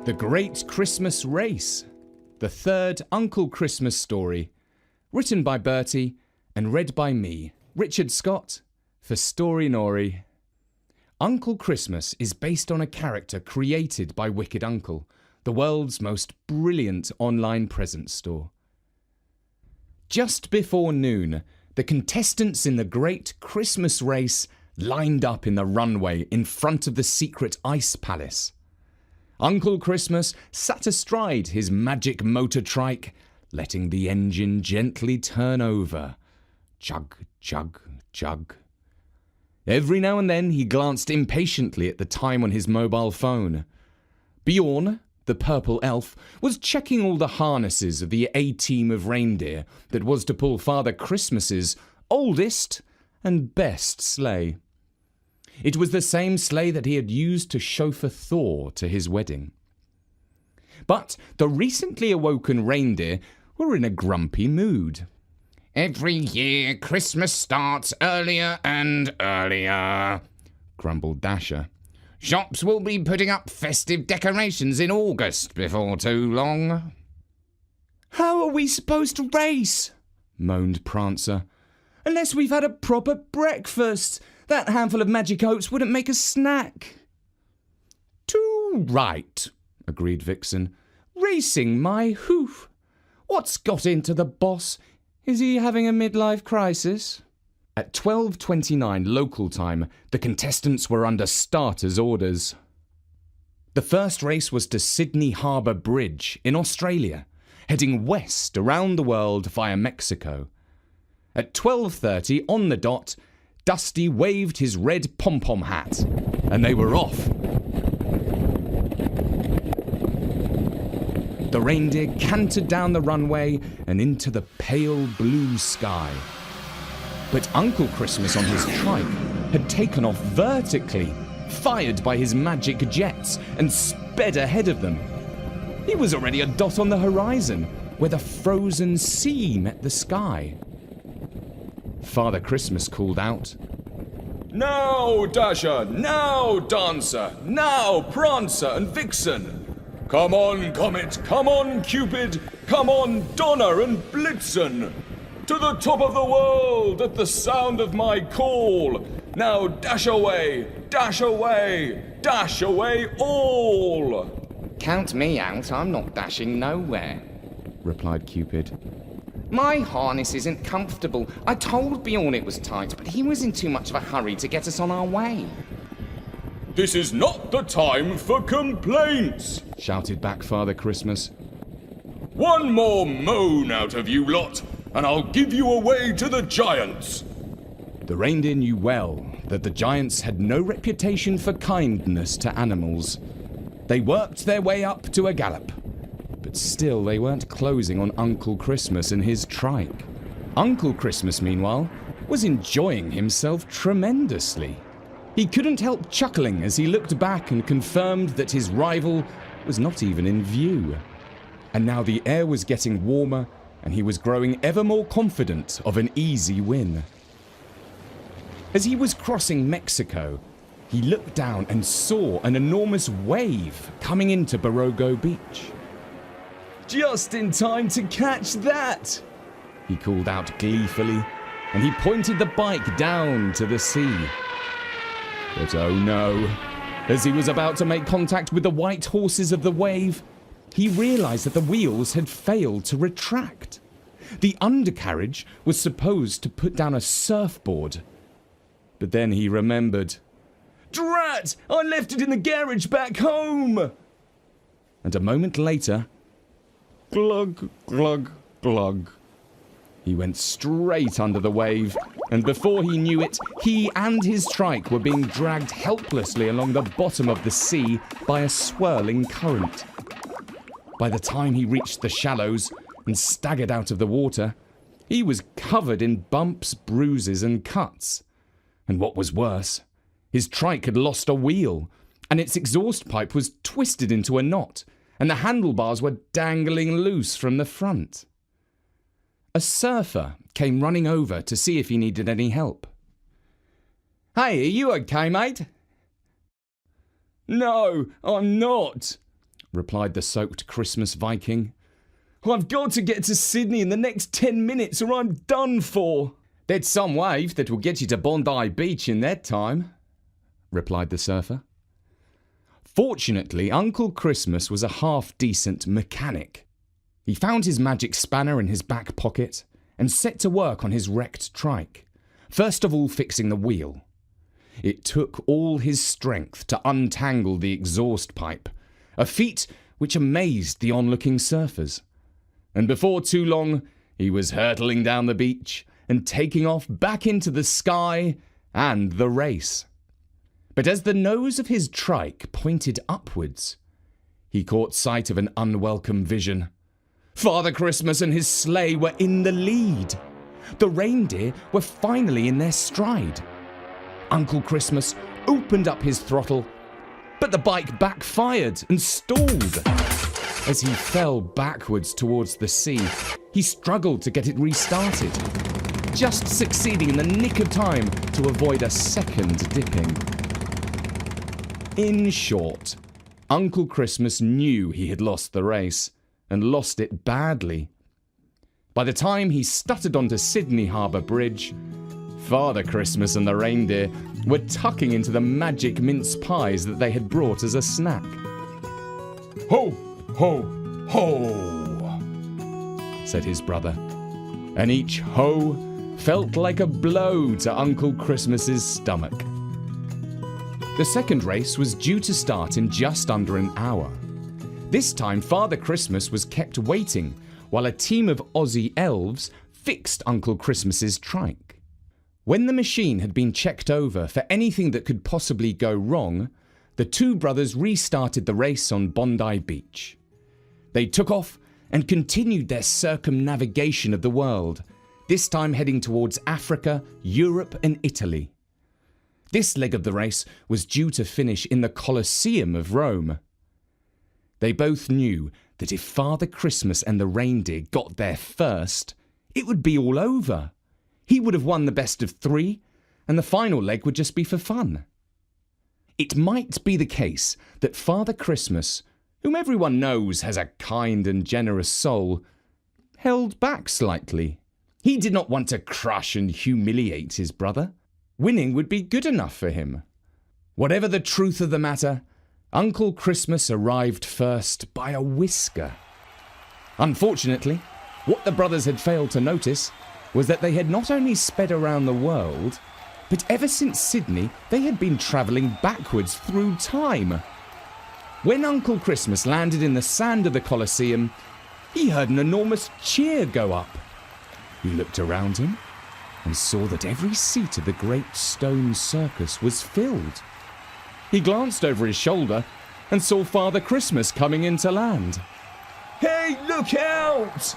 The Great Christmas Race, the third Uncle Christmas story, written by Bertie and read by me, Richard Scott, for Storynori. Uncle Christmas is based on a character created by Wicked Uncle, the world's most brilliant online present store. Just before noon, the contestants in the Great Christmas Race lined up in the runway in front of the secret ice palace. Uncle Christmas sat astride his magic motor trike, letting the engine gently turn over. Chug, chug, chug. Every now and then he glanced impatiently at the time on his mobile phone. Bjorn, the purple elf, was checking all the harnesses of the A-team of reindeer that was to pull Father Christmas's oldest and best sleigh. It was the same sleigh that he had used to chauffeur Thor to his wedding. But the recently awoken reindeer were in a grumpy mood. "Every year Christmas starts earlier and earlier," grumbled Dasher. "Shops will be putting up festive decorations in August before too long." "How are we supposed to race?" moaned Prancer. "Unless we've had a proper breakfast. That handful of magic oats wouldn't make a snack." "Too right," agreed Vixen. "Racing my hoof. What's got into the boss? Is he having a midlife crisis?" At 12:29 local time, the contestants were under starters' orders. The first race was to Sydney Harbour Bridge in Australia, heading west around the world via Mexico. At 12:30 on the dot, Dusty waved his red pom-pom hat, and they were off. The reindeer cantered down the runway and into the pale blue sky. But Uncle Christmas on his trike had taken off vertically, fired by his magic jets, and sped ahead of them. He was already a dot on the horizon, where the frozen sea met the sky. Father Christmas called out, "Now, Dasher! Now, Dancer! Now, Prancer and Vixen! Come on, Comet! Come on, Cupid! Come on, Donner and Blitzen! To the top of the world at the sound of my call! Now dash away! Dash away! Dash away all!" "Count me out, I'm not dashing nowhere," replied Cupid. "My harness isn't comfortable. I told Bjorn it was tight, but he was in too much of a hurry to get us on our way." "This is not the time for complaints!" shouted back Father Christmas. "One more moan out of you lot, and I'll give you away to the giants!" The reindeer knew well that the giants had no reputation for kindness to animals. They worked their way up to a gallop, but still they weren't closing on Uncle Christmas and his trike. Uncle Christmas, meanwhile, was enjoying himself tremendously. He couldn't help chuckling as he looked back and confirmed that his rival was not even in view. And now the air was getting warmer, and he was growing ever more confident of an easy win. As he was crossing Mexico, he looked down and saw an enormous wave coming into Barogo Beach. "Just in time to catch that!" he called out gleefully, and he pointed the bike down to the sea. But oh no, as he was about to make contact with the white horses of the wave, he realized that the wheels had failed to retract. The undercarriage was supposed to put down a surfboard. But then he remembered. "Drat! I left it in the garage back home!" And a moment later, glug, glug, glug. He went straight under the wave, and before he knew it, he and his trike were being dragged helplessly along the bottom of the sea by a swirling current. By the time he reached the shallows and staggered out of the water, he was covered in bumps, bruises, and cuts. And what was worse, his trike had lost a wheel, and its exhaust pipe was twisted into a knot, and the handlebars were dangling loose from the front. A surfer came running over to see if he needed any help. "Hey, are you okay, mate?" "No, I'm not," replied the soaked Christmas Viking. I've got to get to Sydney in the next 10 minutes or I'm done for. There's some wave that will get you to Bondi Beach in that time, replied the surfer. Fortunately, Uncle Christmas was a half-decent mechanic. He found his magic spanner in his back pocket and set to work on his wrecked trike, first of all fixing the wheel. It took all his strength to untangle the exhaust pipe, a feat which amazed the onlooking surfers. And before too long, he was hurtling down the beach and taking off back into the sky and the race. But as the nose of his trike pointed upwards, he caught sight of an unwelcome vision. Father Christmas and his sleigh were in the lead. The reindeer were finally in their stride. Uncle Christmas opened up his throttle, but the bike backfired and stalled. As he fell backwards towards the sea, he struggled to get it restarted, just succeeding in the nick of time to avoid a second dipping. In short, Uncle Christmas knew he had lost the race, and lost it badly. By the time he stuttered onto Sydney Harbour Bridge, Father Christmas and the reindeer were tucking into the magic mince pies that they had brought as a snack. Ho, ho, ho, said his brother, and each ho felt like a blow to Uncle Christmas's stomach. The second race was due to start in just under an hour. This time, Father Christmas was kept waiting while a team of Aussie elves fixed Uncle Christmas's trike. When the machine had been checked over for anything that could possibly go wrong, the two brothers restarted the race on Bondi Beach. They took off and continued their circumnavigation of the world, this time heading towards Africa, Europe and Italy. This leg of the race was due to finish in the Colosseum of Rome. They both knew that if Father Christmas and the reindeer got there first, it would be all over. He would have won the best of three, and the final leg would just be for fun. It might be the case that Father Christmas, whom everyone knows has a kind and generous soul, held back slightly. He did not want to crush and humiliate his brother. Winning would be good enough for him. Whatever the truth of the matter, Uncle Christmas arrived first by a whisker. Unfortunately, what the brothers had failed to notice was that they had not only sped around the world, but ever since Sydney, they had been travelling backwards through time. When Uncle Christmas landed in the sand of the Colosseum, he heard an enormous cheer go up. He looked around him and saw that every seat of the great stone circus was filled. He glanced over his shoulder and saw Father Christmas coming into land. Hey, look out!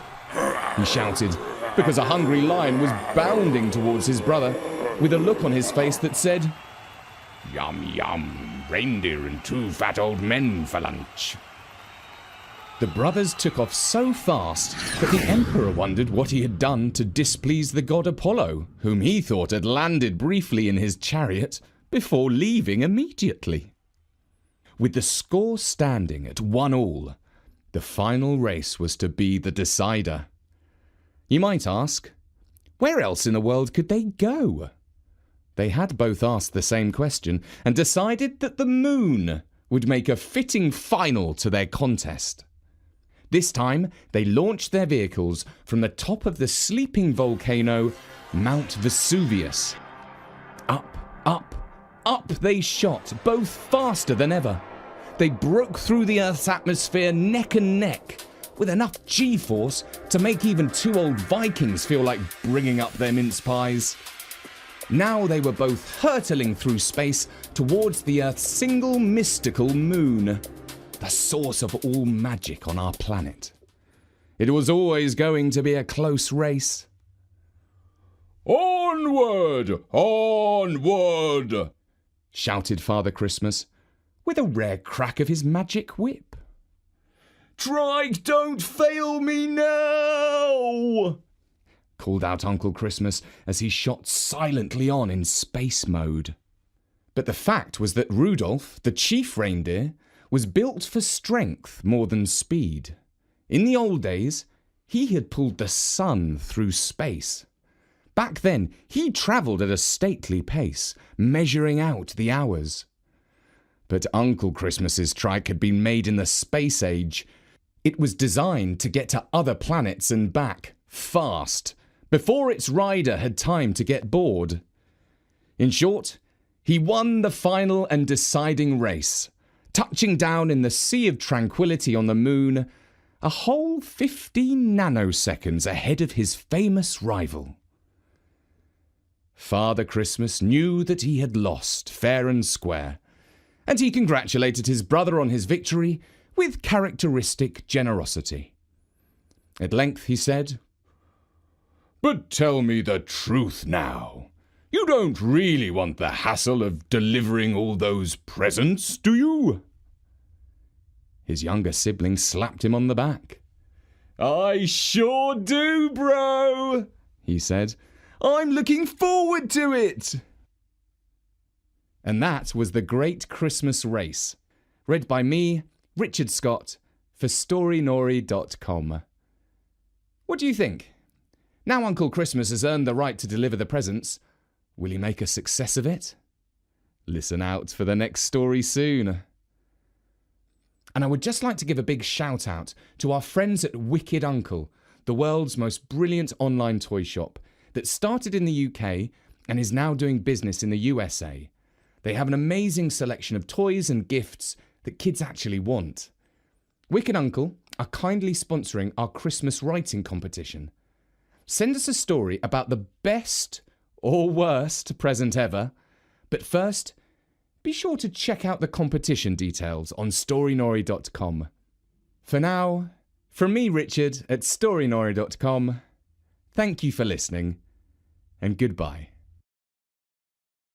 He shouted, because a hungry lion was bounding towards his brother, with a look on his face that said, Yum, yum, reindeer and two fat old men for lunch. The brothers took off so fast that the Emperor wondered what he had done to displease the god Apollo, whom he thought had landed briefly in his chariot before leaving immediately. With the score standing at 1-1, the final race was to be the decider. You might ask, where else in the world could they go? They had both asked the same question and decided that the moon would make a fitting final to their contest. This time, they launched their vehicles from the top of the sleeping volcano, Mount Vesuvius. Up, up, up they shot, both faster than ever. They broke through the Earth's atmosphere neck and neck, with enough G-force to make even two old Vikings feel like bringing up their mince pies. Now they were both hurtling through space towards the Earth's single mystical moon, the source of all magic on our planet. It was always going to be a close race. Onward! Onward! Shouted Father Christmas, with a rare crack of his magic whip. Trike, don't fail me now! Called out Uncle Christmas as he shot silently on in space mode. But the fact was that Rudolph, the chief reindeer, was built for strength more than speed. In the old days, he had pulled the sun through space. Back then, he travelled at a stately pace, measuring out the hours. But Uncle Christmas's trike had been made in the space age. It was designed to get to other planets and back, fast, before its rider had time to get bored. In short, he won the final and deciding race, touching down in the Sea of Tranquility on the moon, a whole 15 nanoseconds ahead of his famous rival. Father Christmas knew that he had lost fair and square, and he congratulated his brother on his victory with characteristic generosity. At length he said, "But tell me the truth now. You don't really want the hassle of delivering all those presents, do you?" His younger sibling slapped him on the back. "I sure do, bro," he said. "I'm looking forward to it." And that was The Great Christmas Race, read by me, Richard Scott, for Storynori.com. What do you think? Now Uncle Christmas has earned the right to deliver the presents, will he make a success of it? Listen out for the next story soon. And I would just like to give a big shout out to our friends at Wicked Uncle, the world's most brilliant online toy shop that started in the UK and is now doing business in the USA. They have an amazing selection of toys and gifts that kids actually want. Wicked Uncle are kindly sponsoring our Christmas writing competition. Send us a story about the best or worst present ever, but first, be sure to check out the competition details on Storynori.com. For now, from me, Richard, at Storynori.com, thank you for listening, and goodbye.